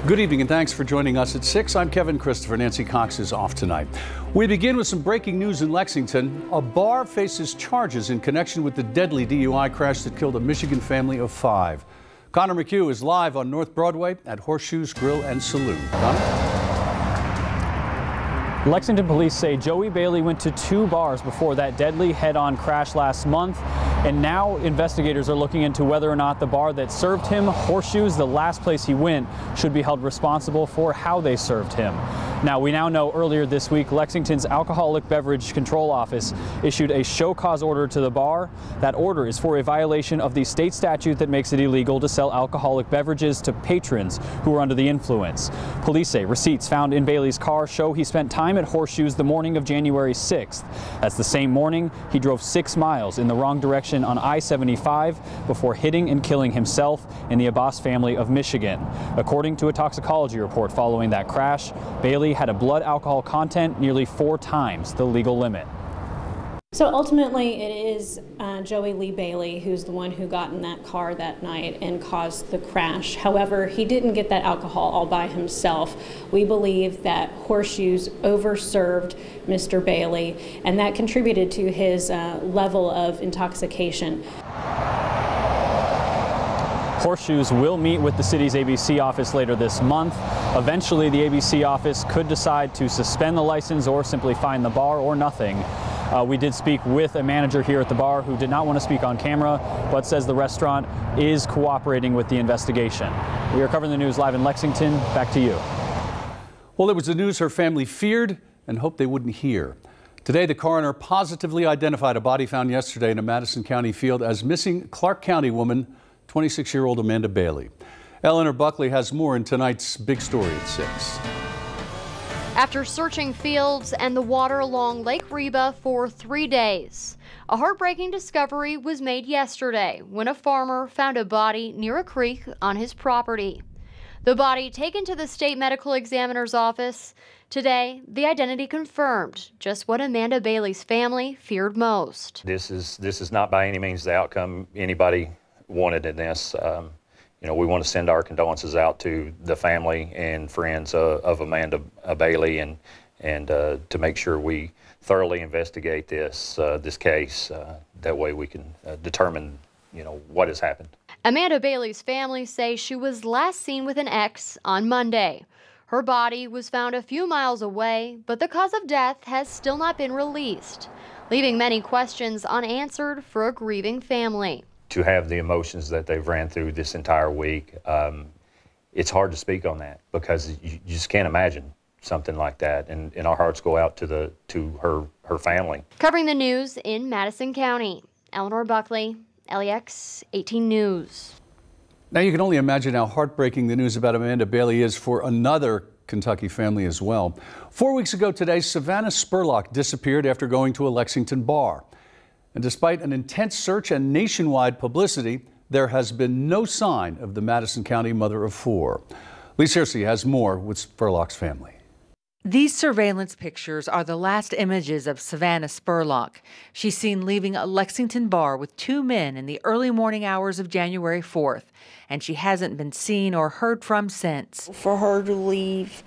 Good evening and thanks for joining us at 6. I'm Kevin Christopher. Nancy Cox is off tonight. We begin with some breaking news in Lexington. A bar faces charges in connection with the deadly DUI crash that killed a Michigan family of 5. Connor McHugh is live on North Broadway at Horseshoes Grill and Saloon. Connor? Lexington police say Joey Bailey went to 2 bars before that deadly head-on crash last month. And now investigators are looking into whether or not the bar that served him, Horseshoes, the last place he went, should be held responsible for how they served him. Now, we now know earlier this week, Lexington's Alcoholic Beverage Control Office issued a show cause order to the bar. That order is for a violation of the state statute that makes it illegal to sell alcoholic beverages to patrons who are under the influence. Police say receipts found in Bailey's car show he spent time at Horseshoes the morning of January 6th. That's the same morning he drove 6 miles in the wrong direction on I-75 before hitting and killing himself and the Abbas family of Michigan. According to a toxicology report following that crash, Bailey had a blood alcohol content nearly 4 times the legal limit. So ultimately it is Joey Lee Bailey who's the one who got in that car that night and caused the crash. However, he didn't get that alcohol all by himself. We believe that Horseshoes overserved Mr. Bailey, and that contributed to his level of intoxication. Horseshoes will meet with the city's ABC office later this month. Eventually, the ABC office could decide to suspend the license or simply fine the bar or nothing. We did speak with a manager here at the bar who did not want to speak on camera, but says the restaurant is cooperating with the investigation. We are covering the news live in Lexington. Back to you. Well, it was the news her family feared and hoped they wouldn't hear. Today, the coroner positively identified a body found yesterday in a Madison County field as missing Clark County woman, 26-year-old Amanda Bailey. Eleanor Buckley has more in tonight's big story at 6. After searching fields and the water along Lake Reba for 3 days, a heartbreaking discovery was made yesterday when a farmer found a body near a creek on his property. The body taken to the state medical examiner's office. Today, the identity confirmed, just what Amanda Bailey's family feared most. This is not by any means the outcome anybody wanted in this. We want to send our condolences out to the family and friends of Amanda Bailey and to make sure we thoroughly investigate this case. That way we can determine, what has happened. Amanda Bailey's family say she was last seen with an ex on Monday. Her body was found a few miles away, but the cause of death has still not been released, leaving many questions unanswered for a grieving family. To have the emotions that they've ran through this entire week, it's hard to speak on that because you just can't imagine something like that, and our hearts go out to her family. Covering the news in Madison County, Eleanor Buckley, LEX 18 News. Now you can only imagine how heartbreaking the news about Amanda Bailey is for another Kentucky family as well. 4 weeks ago today, Savannah Spurlock disappeared after going to a Lexington bar. And despite an intense search and nationwide publicity, there has been no sign of the Madison County mother of 4. Lee Searcy has more with Spurlock's family. These surveillance pictures are the last images of Savannah Spurlock. She's seen leaving a Lexington bar with 2 men in the early morning hours of January 4th, and she hasn't been seen or heard from since. For her to leave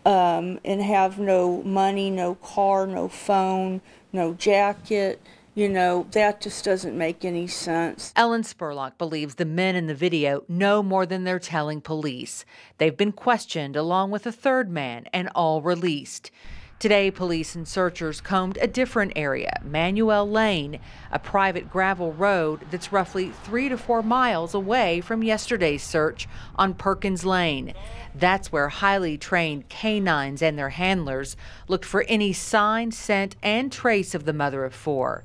and have no money, no car, no phone, no jacket, that just doesn't make any sense. Ellen Spurlock believes the men in the video know more than they're telling police. They've been questioned along with a 3rd man and all released. Today, police and searchers combed a different area, Manuel Lane, a private gravel road that's roughly 3 to 4 miles away from yesterday's search on Perkins Lane. That's where highly trained canines and their handlers looked for any sign, scent, and trace of the mother of 4.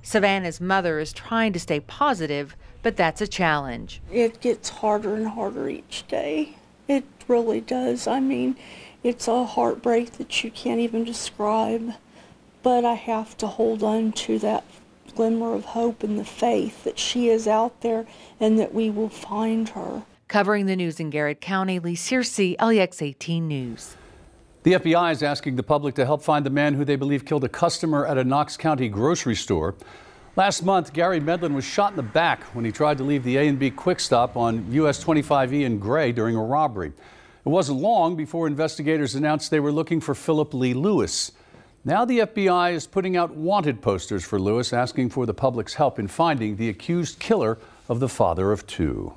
Savannah's mother is trying to stay positive, but that's a challenge. It gets harder and harder each day. It really does. I mean, it's a heartbreak that you can't even describe, but I have to hold on to that glimmer of hope and the faith that she is out there and that we will find her. Covering the news in Garrett County, Lee Searcy, LEX 18 News. The FBI is asking the public to help find the man who they believe killed a customer at a Knox County grocery store. Last month, Gary Medlin was shot in the back when he tried to leave the A&B Quick Stop on US 25E in Gray during a robbery. It wasn't long before investigators announced they were looking for Philip Lee Lewis. Now the FBI is putting out wanted posters for Lewis, asking for the public's help in finding the accused killer of the father of two.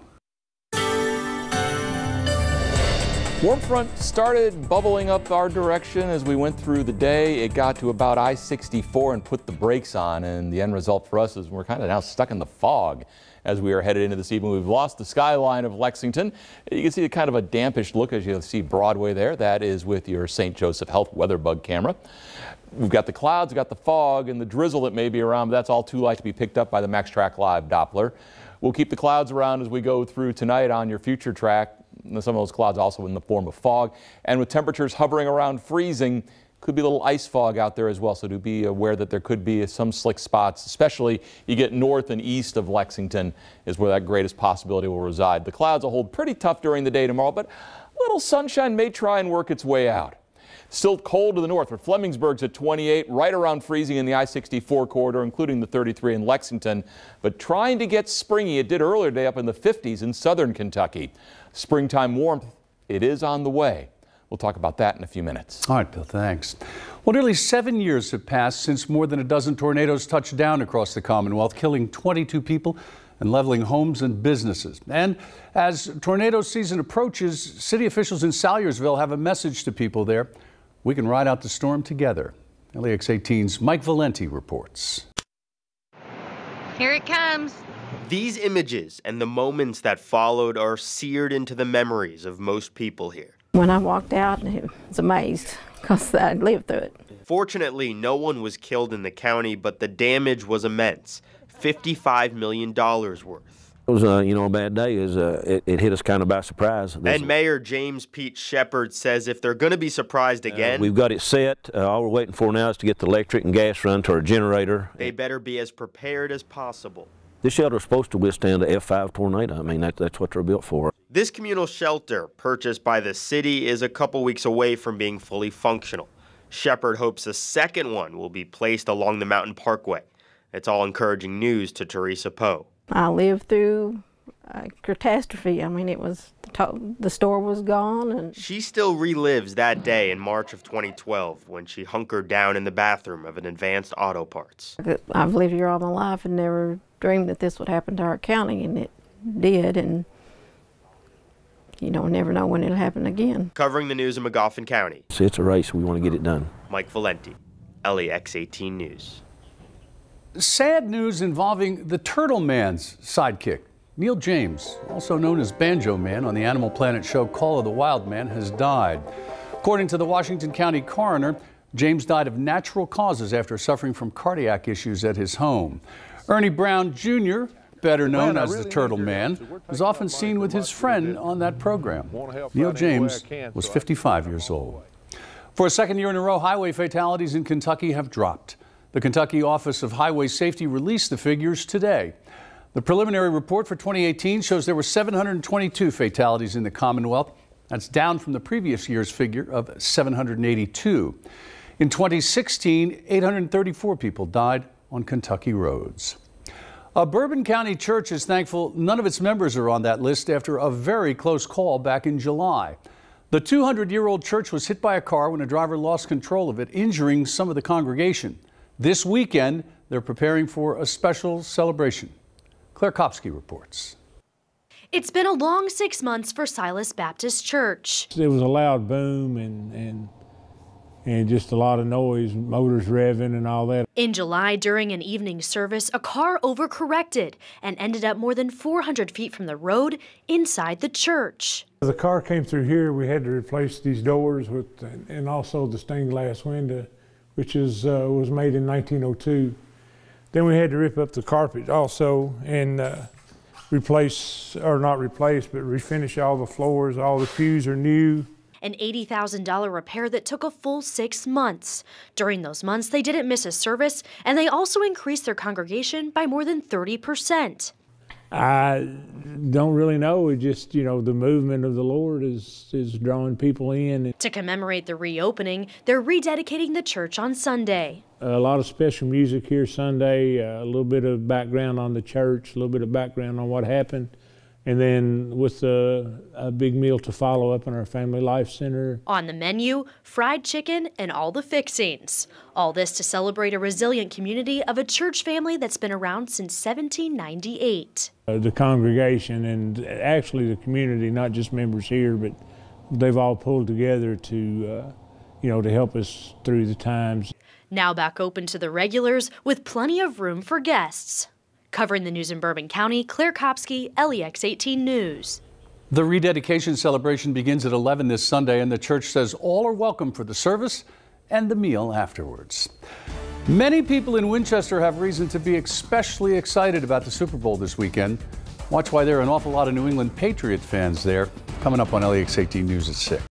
Warm front started bubbling up our direction as we went through the day. It got to about I-64 and put the brakes on, and the end result for us is we're kind of now stuck in the fog as we are headed into this evening. We've lost the skyline of Lexington. You can see kind of a dampish look as you see Broadway there. That is with your St. Joseph Health weather bug camera. We've got the clouds, we've got the fog, and the drizzle that may be around, but that's all too light to be picked up by the Max Track Live Doppler. We'll keep the clouds around as we go through tonight on your future track. Some of those clouds also in the form of fog. And with temperatures hovering around freezing, could be a little ice fog out there as well. So do be aware that there could be some slick spots, especially you get north and east of Lexington is where that greatest possibility will reside. The clouds will hold pretty tough during the day tomorrow, but a little sunshine may try and work its way out. Still cold to the north, where Flemingsburg's at 28, right around freezing in the I-64 corridor, including the 33 in Lexington. But trying to get springy, it did earlier today up in the 50s in southern Kentucky. Springtime warmth, it is on the way. We'll talk about that in a few minutes. All right, Bill, thanks. Well, nearly 7 years have passed since more than a dozen tornadoes touched down across the Commonwealth, killing 22 people and leveling homes and businesses. And as tornado season approaches, city officials in Salyersville have a message to people there. We can ride out the storm together. LEX 18's Mike Valenti reports. Here it comes. These images and the moments that followed are seared into the memories of most people here. When I walked out, I was amazed because I lived through it. Fortunately, no one was killed in the county, but the damage was immense. $55 million worth. It was, a bad day. It hit us kind of by surprise. And Mayor James Pete Shepard says if they're going to be surprised again, we've got it set. All we're waiting for now is to get the electric and gas run to our generator. They better be as prepared as possible. This shelter is supposed to withstand an F5 tornado. I mean, that's what they're built for. This communal shelter, purchased by the city, is a couple weeks away from being fully functional. Shepard hopes a second one will be placed along the Mountain Parkway. It's all encouraging news to Teresa Poe. I lived through a catastrophe. I mean, the store was gone. And she still relives that day in March of 2012 when she hunkered down in the bathroom of an Advanced Auto Parts. I've lived here all my life and never dreamed that this would happen to our county, and it did, and you don't never know when it'll happen again. Covering the news in McGoffin County. It's a race. We want to get it done. Mike Valenti, LEX 18 News. Sad news involving the Turtle Man's sidekick. Neal James, also known as Banjo Man on the Animal Planet show Call of the Wild Man, has died. According to the Washington County coroner, James died of natural causes after suffering from cardiac issues at his home. Ernie Brown Jr., better known as the Turtle Man, was often seen with his friend on that program. Neal James was 55 years old. For a second year in a row, highway fatalities in Kentucky have dropped. The Kentucky Office of Highway Safety released the figures today. The preliminary report for 2018 shows there were 722 fatalities in the Commonwealth. That's down from the previous year's figure of 782. In 2016, 834 people died on Kentucky roads. A Bourbon County church is thankful none of its members are on that list after a very close call back in July. The 200-year-old church was hit by a car when a driver lost control of it, injuring some of the congregation. This weekend, they're preparing for a special celebration. Claire Kopsky reports. It's been a long 6 months for Silas Baptist Church. It was a loud boom and just a lot of noise, motors revving and all that. In July, during an evening service, a car overcorrected and ended up more than 400 feet from the road inside the church. The car came through here. We had to replace these doors and also the stained glass window, which was made in 1902. Then we had to rip up the carpet also and refinish all the floors. All the pews are new. An $80,000 repair that took a full 6 months. During those months, they didn't miss a service, and they also increased their congregation by more than 30%. I don't really know. It just, the movement of the Lord is drawing people in. To commemorate the reopening, they're rededicating the church on Sunday. A lot of special music here Sunday, a little bit of background on the church, a little bit of background on what happened, and then with a big meal to follow up in our Family Life Center. On the menu, fried chicken and all the fixings. All this to celebrate a resilient community of a church family that's been around since 1798. The congregation and actually the community, not just members here, but they've all pulled together to, to help us through the times. Now back open to the regulars with plenty of room for guests. Covering the news in Bourbon County, Claire Kopsky, LEX 18 News. The rededication celebration begins at 11 this Sunday, and the church says all are welcome for the service and the meal afterwards. Many people in Winchester have reason to be especially excited about the Super Bowl this weekend. Watch why there are an awful lot of New England Patriot fans there. Coming up on LEX 18 News at 6.